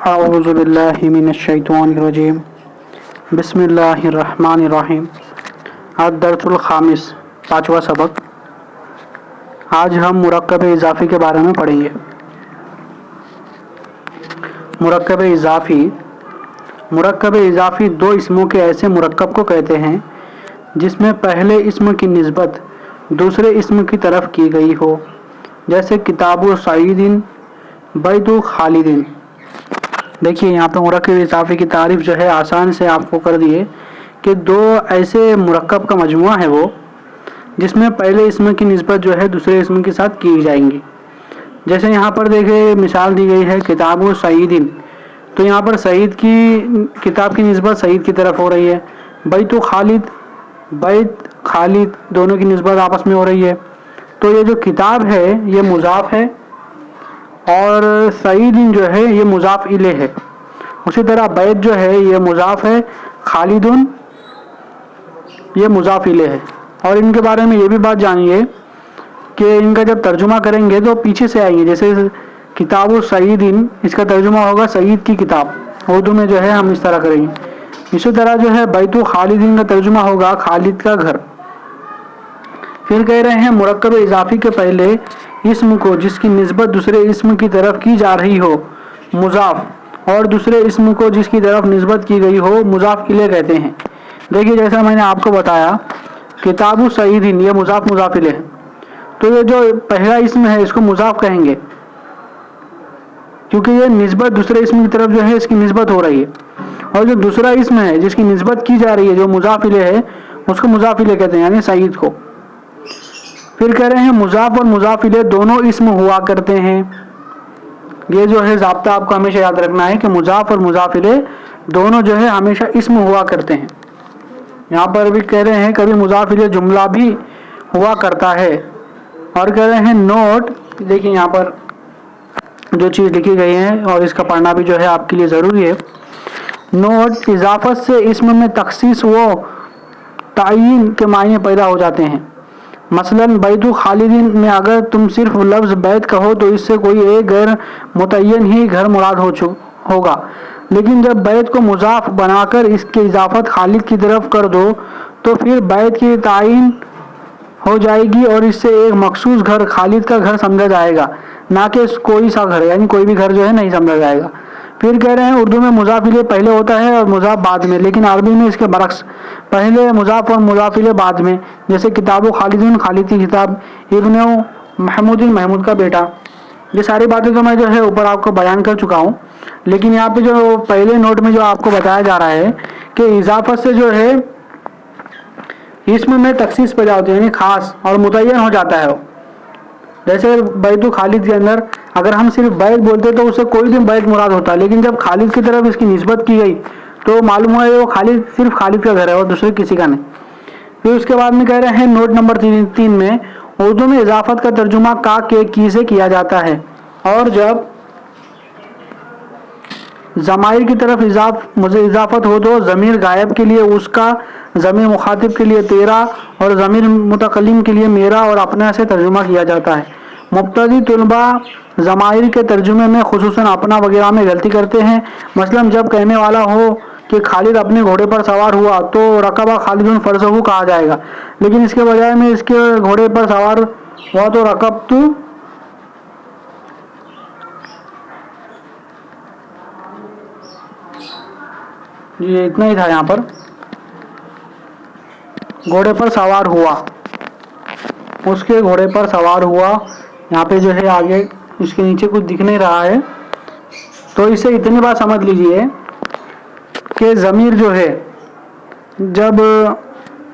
अऊज़ु बिल्लाहि मिनश्शैतानिर्रजीम बिस्मिल्लाहिर्रहमानिर्रहीम। अद-दर्सुल खामिस, पाँचवा सबक। आज हम मुरक्कब इज़ाफ़ी के बारे में पढ़ेंगे। मुरक्कब इज़ाफ़ी दो इसमों के ऐसे मुरक्कब को कहते हैं जिसमें पहले इसम की निस्बत दूसरे इसम की तरफ की गई हो, जैसे किताबु सईदिन, बैतु खालिदिन। देखिए यहाँ पे मुरक्कब इज़ाफ़ी की तारीफ़ जो है आसान से आपको कर दिए कि दो ऐसे मुरक्कब का मजमुआ है वो जिसमें पहले इसम की निस्बत जो है दूसरे इसम के साथ की जाएंगी। जैसे यहाँ पर देखिए मिसाल दी गई है किताबु सईदिन, तो यहाँ पर सईद की किताब की निस्बत सईद की तरफ हो रही है। बैतु खालिद, बैत खालिद दोनों की निस्बत आपस में हो रही है। तो ये जो किताब है ये मुज़ाफ़ है और सईदिन जो है ये मुज़ाफ़ इले है। उसी तरह बैत जो है ये मुज़ाफ़ है, खालिदुन ये मुज़ाफ़ इले है। और इनके बारे में ये भी बात जानिए कि इनका जब तर्जुमा करेंगे तो पीछे से आएंगे। जैसे किताबु सईदिन, इसका तर्जुमा होगा सईद की किताब, उर्दू में जो है हम इस तरह करेंगे। इसी तरह जो है बैतु खालिदिन का तर्जुमा होगा खालिद का घर। फिर कह रहे हैं मुरक्कब इज़ाफ़ी के पहले इसम को जिसकी निस्बत दूसरे इसम की तरफ की जा रही हो मुज़ाफ़, और दूसरे इसम को जिसकी तरफ निस्बत की गई हो मुज़ाफ़ इले कहते हैं। देखिए जैसा मैंने आपको बताया किताबु सईदिन ये मुज़ाफ़ मुज़ाफ़ इले है, तो ये जो पहला इसम है इसको मुज़ाफ़ कहेंगे क्योंकि ये निस्बत दूसरे इसम की तरफ जो है इसकी निस्बत हो रही है। और जो दूसरा इसम है जिसकी निस्बत की जा रही है जो मुज़ाफ़ इले है उसको मुज़ाफ़ इले कहते हैं, यानी सईद को। फिर कह रहे हैं मुज़ाफ़ और मुज़ाफ़ इले दोनों इसम हुआ करते हैं। ये जो है ज़ाब्ता आपको हमेशा याद रखना है कि मुज़ाफ़ और मुज़ाफ़ इले दोनों जो है हमेशा इसम हुआ करते हैं। यहाँ पर भी कह रहे हैं कभी मुज़ाफ़ इले जुमला भी हुआ करता है। और कह रहे हैं नोट, देखिए यहाँ पर जो चीज़ लिखी गई है और इसका पढ़ना भी जो है आपके लिए ज़रूरी है। नोट, इजाफ़त से इसम में तख़सीस व तायीन के मायने पैदा हो जाते हैं। मसलन बैतु खालिदिन में अगर तुम सिर्फ लफ्ज़ बैत कहो तो इससे कोई एक गैर मुतय्यन ही घर मुराद होगा, लेकिन जब बैत को मुज़ाफ़ बनाकर इसकी इजाफ़त खालिद की तरफ कर दो तो फिर बैत की तायीन हो जाएगी और इससे एक मखसूस घर खालिद का घर समझा जाएगा, ना कि कोई सा घर, यानी कोई भी घर जो है नहीं समझा जाएगा। फिर कह रहे हैं उर्दू में मुज़ाफ़ इले पहले होता है और मुज़ाफ़ बाद में, लेकिन अरबी में इसके बरक्स, पहले मुज़ाफ़ और मुज़ाफ़ इले बाद में। जैसे किताबु खालिदुन खालिद की किताब, इब्ने महमूदिन महमूद का बेटा। ये सारी बातें तो मैं जो है ऊपर आपको बयान कर चुका हूँ, लेकिन यहाँ पे जो पहले नोट में जो आपको बताया जा रहा है कि इजाफ़त से जो है इसमें में तख़सीस पैदा होती है, यानी ख़ास और मुतय्यन हो जाता है वो। जैसे बैतु खालिद के अंदर अगर हम सिर्फ बैत बोलते तो उससे कोई भी बैत मुराद होता, लेकिन जब खालिद की तरफ इसकी निस्बत की गई तो मालूम हुआ वो खालिद सिर्फ खालिद का घर है और दूसरे किसी का नहीं। फिर उसके बाद में कह रहे हैं नोट नंबर 3 में उर्दू में इजाफ़त का तर्जुमा का के की से किया जाता है, और जब ज़माइर की तरफ इजाफ़त हो तो ज़मीर गायब के लिए उसका, ज़मीर मुखातिब के लिए तेरा और ज़मीर मुतकल्लिम के लिए मेरा और अपना से तर्जुमा किया जाता है। मुब्तदी तुलबा ज़माइर के तर्जुमे में खुसूसन अपना वगैरह में गलती करते हैं। मसलन जब कहने वाला हो कि खालिद अपने घोड़े पर सवार हुआ तो रकबा खालिदुन फरसहू कहा जाएगा, लेकिन इसके बजाय में इसके घोड़े पर सवार हुआ तो रकबतु। ये इतना ही था, यहाँ पर घोड़े पर सवार हुआ, उसके घोड़े पर सवार हुआ। यहाँ पे जो है आगे इसके नीचे कुछ दिख नहीं रहा है, तो इसे इतनी बात समझ लीजिए कि ज़मीर जो है, जब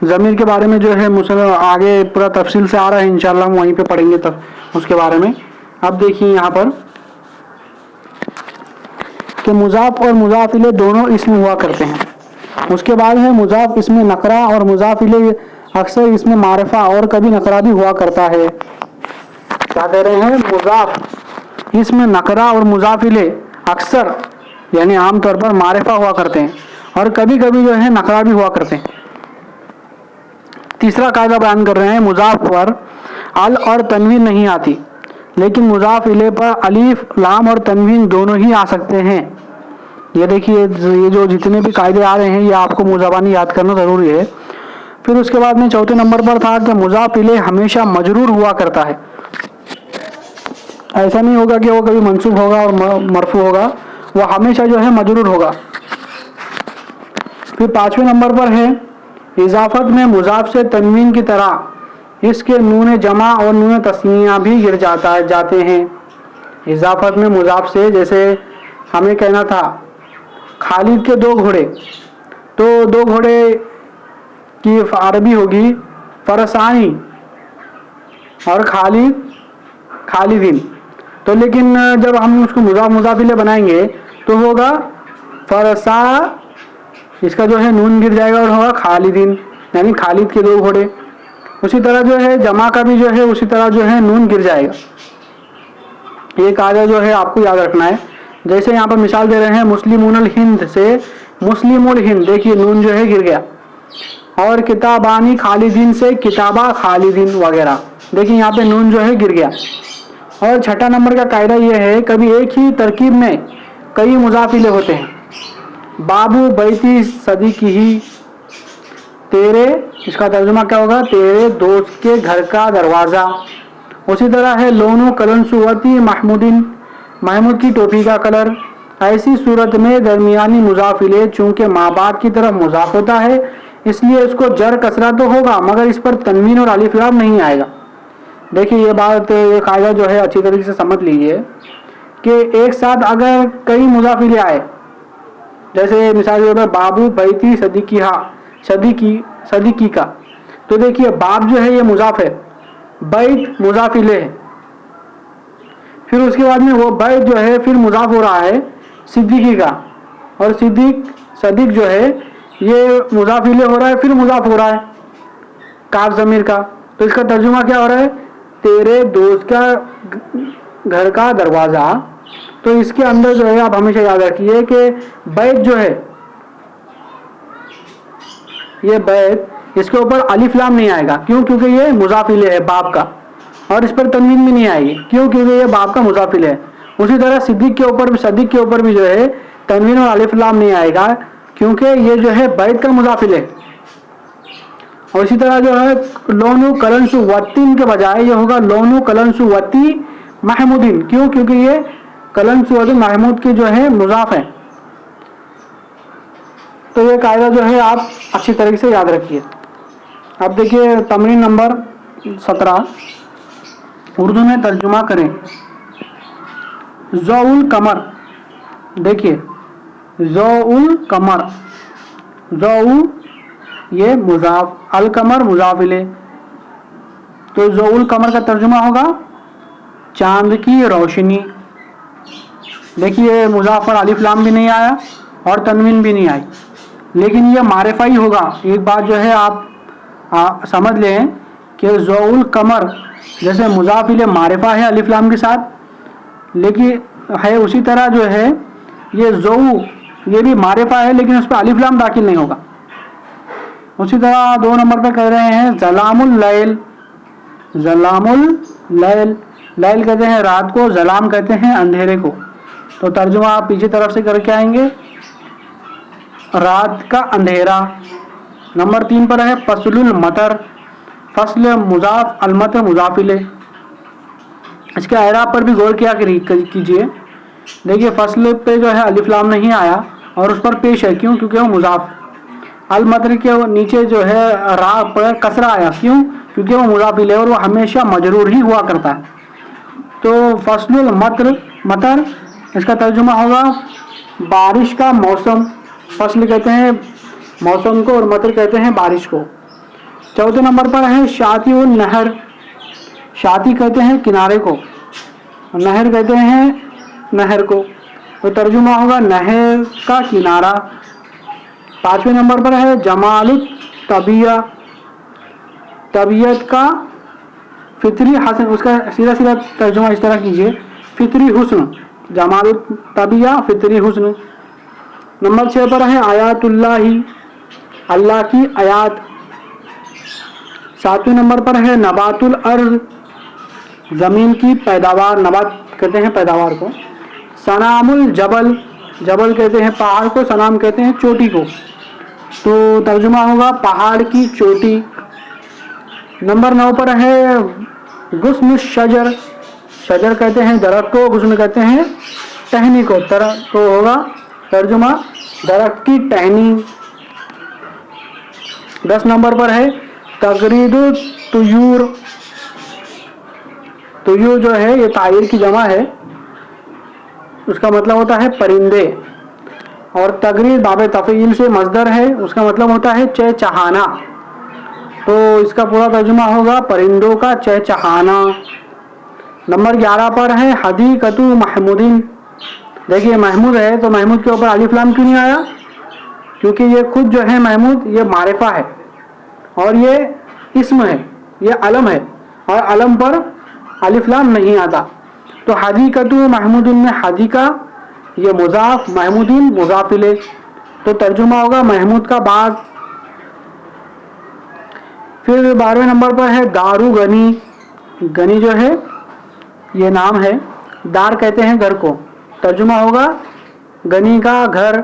ज़मीर के बारे में जो है मुझसे आगे पूरा तफसील से आ रहा है, इंशाल्लाह हम वहीं पे पढ़ेंगे तब उसके बारे में। अब देखिए यहाँ पर कि मुज़ाफ़ और मुज़ाफ़ इले दोनों इसमें हुआ करते हैं। उसके बाद है मुज़ाफ़ इसमें नकरा और मुज़ाफ़ इले अक्सर इसमें मारिफा और कभी नकरा भी हुआ करता है। क्या कह रहे हैं, मुज़ाफ़ इसमें नकरा और मुज़ाफ़ इले अक्सर यानी आमतौर पर मारिफा हुआ करते हैं और कभी कभी जो है नकरा भी हुआ करते हैं। तीसरा कायदा बयान कर रहे हैं, मुज़ाफ़ पर अल और तनवीन नहीं आती, लेकिन मुज़ाफ़ इले पर अलीफ, लाम और तनवीन दोनों ही आ सकते हैं। ये देखिए, ये जो जितने भी कायदे आ रहे हैं ये आपको मुंह ज़बानी याद करना ज़रूरी है। फिर उसके बाद में चौथे नंबर पर था कि मुज़ाफ इलैह हमेशा मजरूर हुआ करता है। ऐसा नहीं होगा कि वो कभी मंसूब होगा और मरफू होगा, वो हमेशा जो है मजरूर होगा। फिर पाँचवें नंबर पर है इजाफत में मुज़ाफ से तनवीन की तरह इसके नून जमा और नून तस्निया भी गिर जाते हैं। इजाफत में मुज़ाफ से, जैसे हमें कहना था खालिद के 2 घोड़े, तो 2 घोड़े की अरबी होगी फरसानी और खालिदिन। तो लेकिन जब हम उसको मुज़ाफ बनाएंगे तो होगा फरसा, इसका जो है नून गिर जाएगा और होगा खालिदिन, यानी खालिद के 2 घोड़े। उसी तरह जो है जमा का भी जो है उसी तरह जो है नून गिर जाएगा। ये कायदा जो है आपको याद रखना है। जैसे यहाँ पर मिसाल दे रहे हैं मुस्लिमुल हिंद से मुस्लिमुल हिंद, देखिए नून जो है गिर गया। और किताबानी खालिदीन से किताबा खालिदीन वगैरह, देखिए यहाँ पे नून जो है गिर गया। और छठा नंबर का कायदा ये है, कभी एक ही तरकीब में कई मुज़ाफ इलैह होते हैं। बाबू बैती सदीकी ही, तेरे, इसका तर्जुमा क्या होगा, तेरे दोस्त के घर का दरवाज़ा। उसी तरह है लोनू कलनसुवती महमूदिन, महमूद की टोपी का कलर। ऐसी सूरत में दरमियानी मुज़ाफ इलैह चूँकि माँ बाप की तरफ मुज़ाफ होता है इसलिए इसको जर कसरा तो होगा मगर इस पर तनवीन और अलिफ लाम नहीं आएगा। देखिए ये बात, ये कायदा जो है अच्छी तरीके से समझ लीजिए कि एक साथ अगर कई मुज़ाफ इलैह आए, जैसे मिसाल के तौर पर बाबू बैती सदीकी का, तो देखिए बाब जो है ये मुज़ाफ है, बैत मुज़ाफ इलैह है। फिर उसके बाद में वो बैत जो है फिर मुज़ाफ हो रहा है सिद्दीकी का, और सदीक जो है ये मुज़ाफ इलैह हो रहा है फिर मुज़ाफ हो रहा है काफ ज़मीर का। तो इसका तर्जुमा क्या हो रहा है, तेरे दोस्त का घर का दरवाज़ा। तो इसके अंदर जो है आप हमेशा याद रखिए कि बैत जो है, ये बैत, इसके ऊपर अलिफ लाम नहीं आएगा। क्यों? क्योंकि ये मुज़ाफ इलैह है बाप का, और इस पर तनवीन भी नहीं आएगी। क्यों? क्योंकि ये बाप का मुज़ाफ इलैह है। उसी तरह सदीक के ऊपर भी जो है तनवीन और अलिफ लाम नहीं आएगा, क्योंकि ये जो है बैत का मुज़ाफ इलैह। और इसी तरह जो है लोनू कलनसुवतीन के बजाय ये होगा लोनू कलनसुवती महमूदिन। क्यों? क्योंकि ये कलनसुवती महमूद के जो है मुज़ाफ है। तो ये कायदा जो है आप अच्छी तरीके से याद रखिए। अब देखिए तमरीन नंबर 17, उर्दू में तर्जुमा करें। ज़ौउल कमर, देखिए ज़ौउल कमर, ज़ौ ये मुज़ाफ, अल कमर मुज़ाफ इलैह। तो ज़ौउल कमर का तर्जुमा होगा चांद की रोशनी। देखिए मुज़ाफ पर अलिफ लाम भी नहीं आया और तनवीन भी नहीं आई, लेकिन ये मारिफा ही होगा। एक बात जो है आप समझ लें कि ज़ौउल कमर जैसे मुज़ाफ इलैह मारिफा है अलिफ लाम के साथ, लेकिन है उसी तरह जो है ये ज़ौ, ये भी मारिफा है लेकिन उस पर अलिफ लाम दाखिल नहीं होगा। उसी तरह 2 नंबर पे कह रहे हैं ज़लामुल लैल। ज़लामुल लैल, लैल कहते हैं रात को, ज़लाम कहते हैं अंधेरे को। तो तर्जुमा आप पीछे तरफ से करके आएंगे, रात का अंधेरा। नंबर 3 पर है फसलुल मतर, फसल मुज़ाफ, अलमत मुज़ाफ इलैह। इसके एराब पर भी गौर किया कीजिए। देखिए फसल पे जो है अलिफ लाम नहीं आया और उस पर पेश है। क्यों? क्योंकि वो मुज़ाफ। अलमतर के नीचे जो है रा पर कसरा आया। क्यों? क्योंकि वो मुज़ाफ इलैह और वो हमेशा मजरूर ही हुआ करता है। तो फसलुल मतर, इसका तर्जुमा होगा बारिश का मौसम। फसल कहते हैं मौसम को और मतर कहते हैं बारिश को। 4 नंबर पर है शातिउन नहर, शाती कहते हैं किनारे को, नहर कहते हैं नहर को। तो तर्जुमा होगा नहर का किनारा। 5वें नंबर पर है जमालुत तबिया, तबीयत का फितरी हसन। उसका सीधा सीधा तर्जुमा इस तरह कीजिए, फितरी हुस्न, जमालुत तबिया फितरी हुस्न। नंबर 6 पर है आयातुल्लाही, अल्लाह की आयात। 7वें नंबर पर है नबातुल अर्ज़, ज़मीन की पैदावार, नबात कहते हैं पैदावार को। सनामुल जबल, जबल कहते हैं पहाड़ को, सनाम कहते हैं चोटी को। तो तर्जुमा होगा पहाड़ की चोटी। नंबर 9 पर है गुस्न शजर। शजर कहते हैं दरख्त को, गुस्न कहते हैं टहनी को। तो होगा तर्जुमा दरख्त की टहनी। 10 नंबर पर है तगरीदुल तुयूर। तुयूर जो है ये तायर की जमा है, उसका मतलब होता है परिंदे। और तगरीद बाबे तफ़ील से मजदर है, उसका मतलब होता है चहचहाना। तो इसका पूरा तर्जुमा होगा परिंदों का चहचहाना। नंबर 11 पर है हदीकतु महमूदिन। देखिए महमूद है तो महमूद के ऊपर अलिफ लाम क्यों नहीं आया? क्योंकि ये खुद जो है महमूद ये मारिफा है और ये इस्म है, ये अलम है, और अलम पर अलिफ लाम नहीं आता। तो हदीकतु महमूदिन में हदीका ये मुजाफ, महमूदिन मुजाफिले। तो तर्जुमा होगा महमूद का बाग। फिर 12वें नंबर पर है दारू गनी। गनी जो है ये नाम है, दार कहते हैं घर को, तर्जुमा होगा गनी का घर।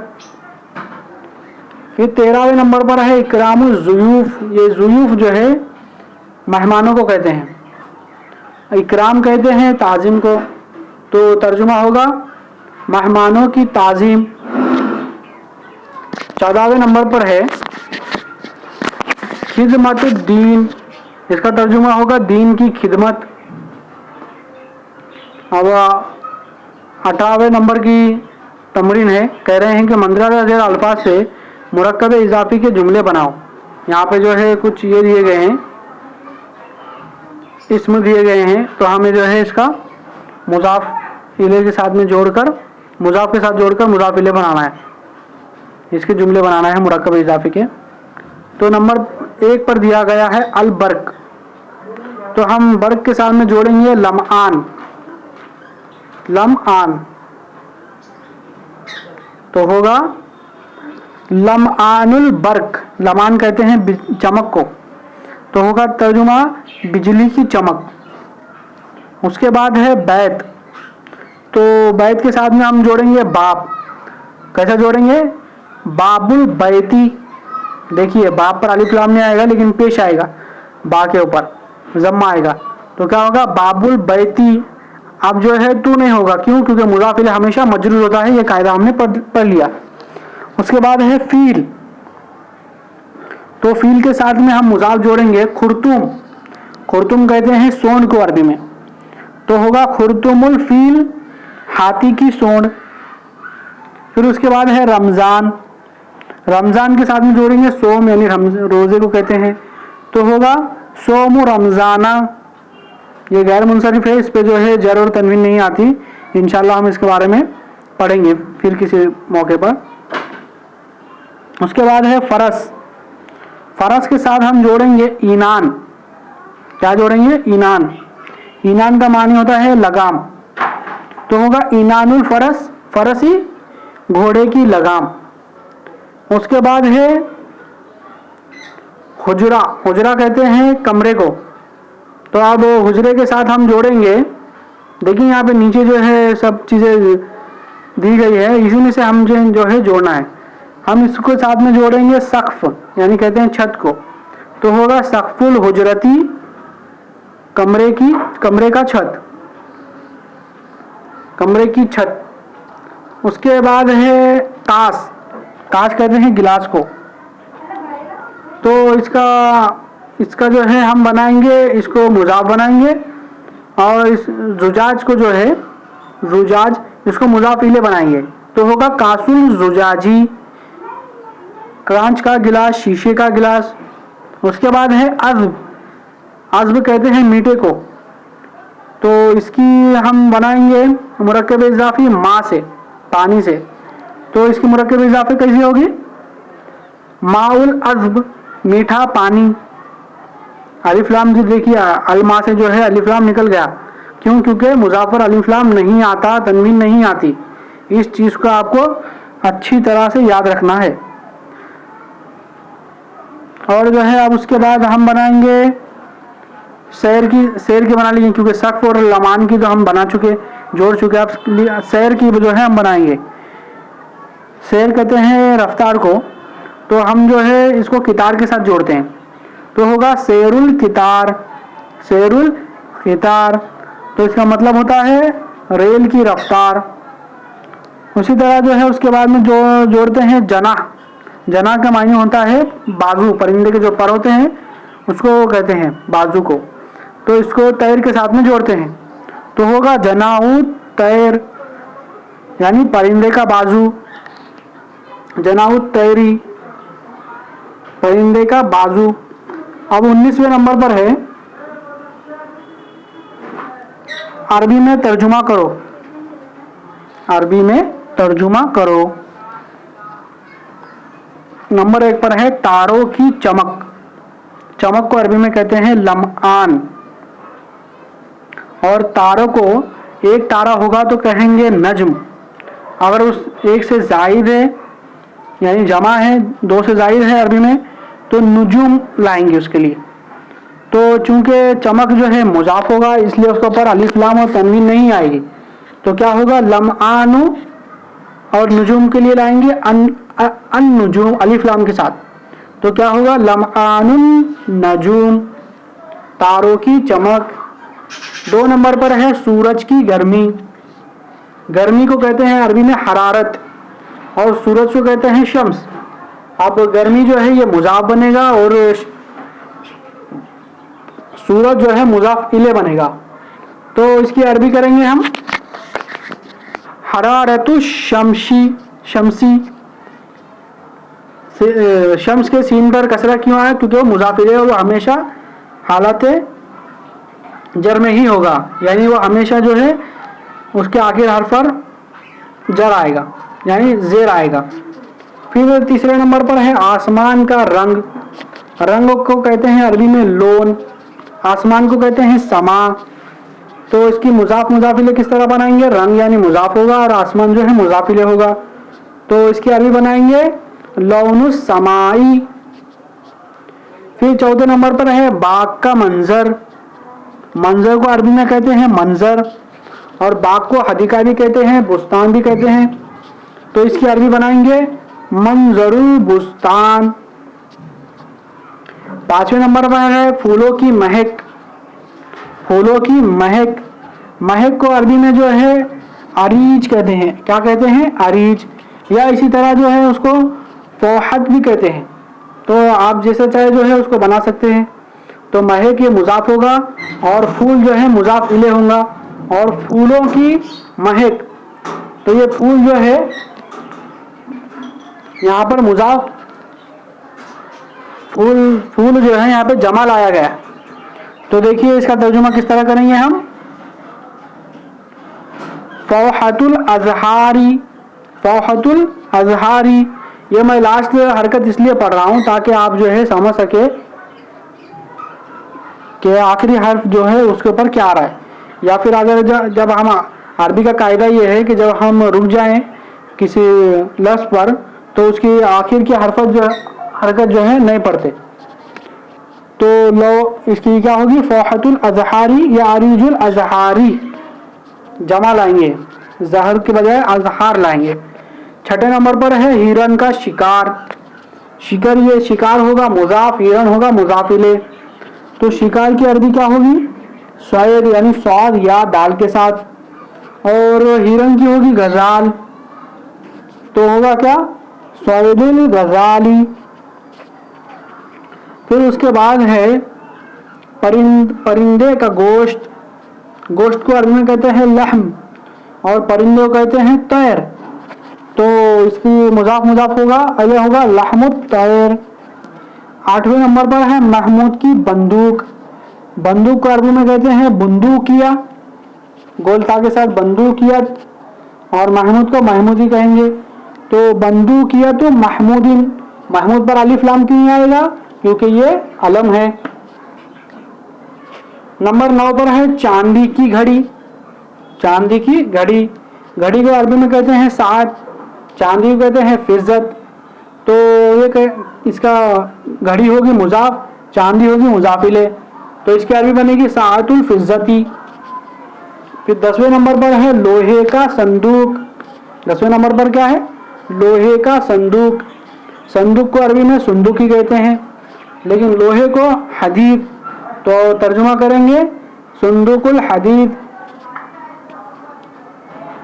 फिर 13वें नंबर पर है इकरामुल ज़ुयूफ। ये ज़ुयूफ जो है मेहमानों को कहते हैं, इकराम कहते हैं ताज़ीम को। तो तर्जुमा होगा मेहमानों की ताज़ीम। 14वें नंबर पर है खिदमत दीन। इसका तर्जुमा होगा दीन की खिदमत। अब 18वें नंबर की तमरीन है, कह रहे हैं कि मंदरजा ज़ेर अल्फाज से मुरक्कब इजाफी के जुमले बनाओ। यहाँ पे जो है कुछ ये दिए गए हैं, इसमें दिए गए हैं, तो हमें जो है इसका मुजाफ इले के साथ में जोड़कर, मुजाफ के साथ जोड़कर मुजाफ इले बनाना है, इसके जुमले बनाना है मुरक्कब इजाफी के। तो नंबर 1 पर दिया गया है अल बर्क। तो हम बर्क के साथ में जोड़ेंगे लमआन। लमआन तो होगा लमआनुल बर्क। लमान कहते हैं चमक को, तो होगा तर्जुमा बिजली की चमक। उसके बाद है बैत। तो बैत के साथ में हम जोड़ेंगे बाब। कैसे जोड़ेंगे? बाबुल बैती। देखिए बाब पर अलिफ लाम नहीं आएगा लेकिन पेश आएगा, बा के ऊपर जम्मा आएगा, तो क्या होगा बाबुल बैती। अब जो है तू नहीं होगा, क्यों? क्योंकि मुज़ाफ इलैह हमेशा मजरूर होता है, ये कायदा हमने पढ़ लिया। उसके बाद है फील। तो फील के साथ में हम मुज़ाफ जोड़ेंगे खुर्तुम। खुर्तुम कहते हैं सोंड को अरबी में, तो होगा खुर्तुमुल फील, हाथी की सोंड। फिर उसके बाद है रमज़ान। रमज़ान के साथ में जोड़ेंगे सोम, यानी रोज़े को कहते हैं, तो होगा सोमु रमज़ाना। ये गैर मुनसरिफ है, इस पे जो है जर और तनवीन नहीं आती। इंशाल्लाह हम इसके बारे में पढ़ेंगे फिर किसी मौके पर। उसके बाद है फरस। फरस के साथ हम जोड़ेंगे ईनान। क्या जोड़ेंगे? ईनान। ईनान का मानी होता है लगाम, तो होगा ईनानुल फरस, फरसी घोड़े की लगाम। उसके बाद है हुजरा। हुजरा कहते हैं कमरे को, तो अब हुजरे के साथ हम जोड़ेंगे, देखिए यहाँ पे नीचे जो है सब चीज़ें दी गई है, इसी में से हम जो है जोड़ना है। हम इसको साथ में जोड़ेंगे सक़्फ़, यानी कहते हैं छत को, तो होगा सक़्फ़ुल हुजरती, कमरे का छत, कमरे की छत। उसके बाद है कास। कास कहते हैं गिलास को, तो इसका जो है हम बनाएंगे, इसको मुज़ाफ बनाएंगे, और इस जुजाज को जो है जुजाज, इसको मुज़ाफ इले बनाएंगे, तो होगा कासुल जुजाजी, कांच का गिलास, शीशे का गिलास। उसके बाद है अज़्ब। अज़्ब कहते हैं मीठे को, तो इसकी हम बनाएंगे मुरक्कब इज़ाफ़ी माँ से, पानी से, तो इसकी मुरक्कब इज़ाफ़ी कैसी होगी? माउल अज़्ब, मीठा पानी। अलिफ लाम जी देखिए अलमा से जो है अलिफ लाम निकल गया, क्यों? क्योंकि मुज़ाफ़र अलिफ लाम नहीं आता, तनवीन नहीं आती। इस चीज़ को आपको अच्छी तरह से याद रखना है। और जो है अब उसके बाद हम बनाएंगे सैर की बना लीजिए, क्योंकि सक़्फ़ और लमान की तो हम बना चुके, जोड़ चुके। अब सैर की जो है हम बनाएंगे, सैर कहते हैं रफ्तार को, तो हम जो है इसको कितार के साथ जोड़ते हैं, तो होगा सैरुल कितार, सैरुल कितार। तो इसका मतलब होता है रेल की रफ्तार। उसी तरह जो है उसके बाद में जो जोड़ते हैं जना, जना का मायने होता है बाजू, परिंदे के जो पर होते हैं उसको कहते हैं बाजू को, तो इसको तैर के साथ में जोड़ते हैं, तो होगा जनाऊ तैर, यानी परिंदे का बाजू, जनाऊ तैरी, परिंदे का बाजू। अब 19वें नंबर पर है अरबी में तर्जुमा करो, अरबी में तर्जुमा करो। नंबर 1 पर है तारों की चमक, चमक को अरबी में कहते हैं लमआन, और तारों को एक तारा होगा तो कहेंगे नज्म, अगर उस एक से जायद है यानी जमा है, 2 से जायद है अरबी में, तो नुजुम लाएंगे उसके लिए। तो चूंकि चमक जो है मुजाफ होगा इसलिए उसके ऊपर अलिफ लाम और तनवीन नहीं आएगी, तो क्या होगा लमआनु, और नुजुम के लिए लाएंगे अन नुजुम अलिफ लाम के साथ, तो क्या होगा लमआनुन नजूम, तारों की चमक। 2 नंबर पर है सूरज की गर्मी, गर्मी को कहते हैं अरबी में हरारत, और सूरज को कहते हैं शम्स। अब गर्मी जो है ये मुजाफ बनेगा और सूरज जो है मुजाफ इले बनेगा, तो इसकी अरबी करेंगे हम हरारतु शमशी, शमसी। शम्स के सीन पर कसरा क्यों आया, क्योंकि वो मुजाफ इले और वो हमेशा हालत जर में ही होगा, यानी वो हमेशा जो है उसके आखिर हर्फ पर जर आएगा यानी जेर आएगा। फिर तीसरे नंबर पर है आसमान का रंग, रंग को कहते हैं अरबी में लोन, आसमान को कहते हैं समा, तो इसकी मुजाफ मुजाफिले किस तरह बनाएंगे, रंग यानी मुजाफ होगा और आसमान जो है मुजाफिले होगा, तो इसकी अरबी बनाएंगे लौनुस समाई। फिर चौथे नंबर पर है बाग का मंजर, मंजर को अरबी में कहते हैं मंजर, और बाग को हदीका भी कहते हैं, बुस्तान भी कहते हैं, तो इसकी अरबी बनाएंगे मंजरुल बुस्तान। 5वें नंबर पर है फूलों की महक, फूलों की महक, महक को अरबी में जो है अरीज कहते हैं, क्या कहते हैं अरीज, या इसी तरह जो है उसको फौहत भी कहते हैं, तो आप जैसे चाहे जो है उसको बना सकते हैं। तो महक ये मुजाफ होगा और फूल जो है मुजाफ इले होगा, और फूलों की महक, तो ये फूल जो है यहाँ पर मुजाफ, फूल जो है यहाँ पे जमा लाया गया, तो देखिए इसका तर्जुमा किस तरह करेंगे हम, फौहतुल अजहारी, फौहतुल अजहारी। ये मैं लास्ट हरकत इसलिए पढ़ रहा हूँ ताकि आप जो है समझ सके कि आखिरी हर्फ जो है उसके ऊपर क्या आ रहा है, या फिर अगर जब हम अरबी का कायदा ये है कि जब हम रुक जाएं किसी लफ्ज़ पर तो उसकी आखिर की हरकत जो है नहीं पढ़ते, तो लो इसकी क्या होगी फौहतुल अजहारी या अरीजुल अजहारी, जमा लाएंगे, जहर के बजाय अजहार लाएंगे। 6ठे नंबर पर है हिरन का शिकार, शिकार ये शिकार होगा मुजाफ, हिरन होगा मुजाफिले, तो शिकार की अरबी क्या होगी शायर यानी स्वाद या दाल के साथ, और हिरन की होगी गजाल, तो होगा क्या सौदुल गजाली। फिर उसके बाद है परिंदे का गोश्त, गोश्त को अरबी में कहते हैं लहम और परिंदे को कहते हैं तैर, तो इसकी मुजाफ मुजाफ होगा अले होगा लहमुत तैर। 8वें नंबर पर है महमूद की बंदूक, बंदूक को अरबी में कहते हैं बंदूकिया, गोलता के साथ बंदूकिया, और महमूद को महमूदी कहेंगे, तो बंदूकिया तो महमूदिन, महमूद पर अलिफ लाम क्यों नहीं आएगा क्योंकि ये अलम है। नंबर 9 पर है चांदी की घड़ी, चांदी की घड़ी, घड़ी को अरबी में कहते हैं सात, चांदी को कहते हैं फिज्जत, तो ये इसका घड़ी होगी मुजाफ, चांदी होगी मुजाफिले, तो इसकी अरबी बनेगी साअतुल फिज्जती। फिर 10वें नंबर पर है लोहे का संदूक, 10वें नंबर पर क्या है लोहे का संदूक, संदूक को अरबी में सुंदूक ही कहते हैं, लेकिन लोहे को हदीद, तो तर्जुमा करेंगे सुंदुकुल हदीद।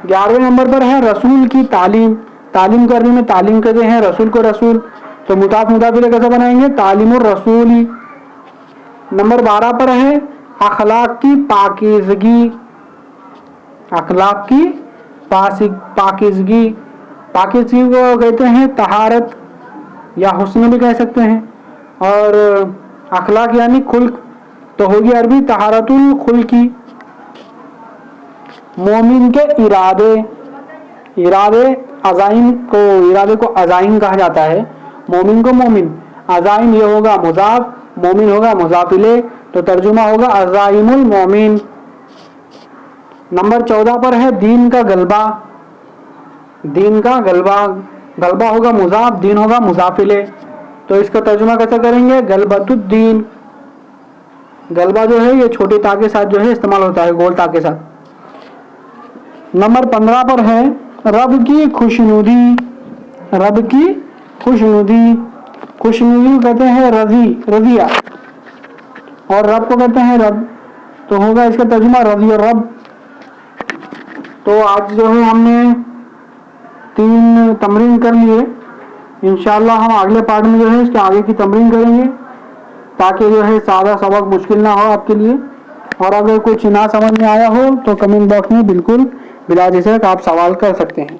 11वें नंबर पर है रसूल की तालीम, तालीम को अरबी में तालीम कहते हैं, रसूल को रसूल, तो मुताफ मुदाफिले कैसे बनाएंगे, तालीमुर रसूली। नंबर 12 पर है अखलाक की पाकीज़गी, अखलाक की पाकीज़गी, पाकीज़गी को कहते हैं तहारत या हुस्न भी कह सकते हैं, और अखलाक यानी खुल्क, तो होगी अरबी तहारतुल खुल्की। मोमिन के इरादे, इरादे अज़ाइम को, इरादे को अज़ाइम कहा जाता है, मोमिन को मोमिन, अज़ाइम ये होगा मुज़ाफ, मोमिन होगा मुज़ाफिले, तो तर्जुमा होगा अज़ाइमुल मोमिन। नंबर 14 पर है दीन का गलबा, दीन का गलबा, गलबा होगा मुज़ाफ, दीन होगा मुज़ाफिले, तो इसका तर्जुमा कैसे करेंगे, गलबतुद्दीन। गलबा जो है ये छोटे ता के साथ जो है इस्तेमाल होता है, गोल ता के साथ। नंबर 15 पर है रब की खुशनुदी, रब की खुशनुदी, खुशनुदी कहते हैं रजी, रजिया, और रब को कहते हैं रब, तो होगा इसका तर्जुमा रजी और रब। तो आज जो है हमने 3 तमरीन कर लिए, इंशाअल्लाह हम अगले पार्ट में जो है इसके आगे की तमरीन करेंगे, ताकि जो है सादा सबक मुश्किल ना हो आपके लिए। और अगर कुछ ना समझ में आया हो तो कमेंट बॉक्स में बिल्कुल बिला झिझक आप सवाल कर सकते हैं।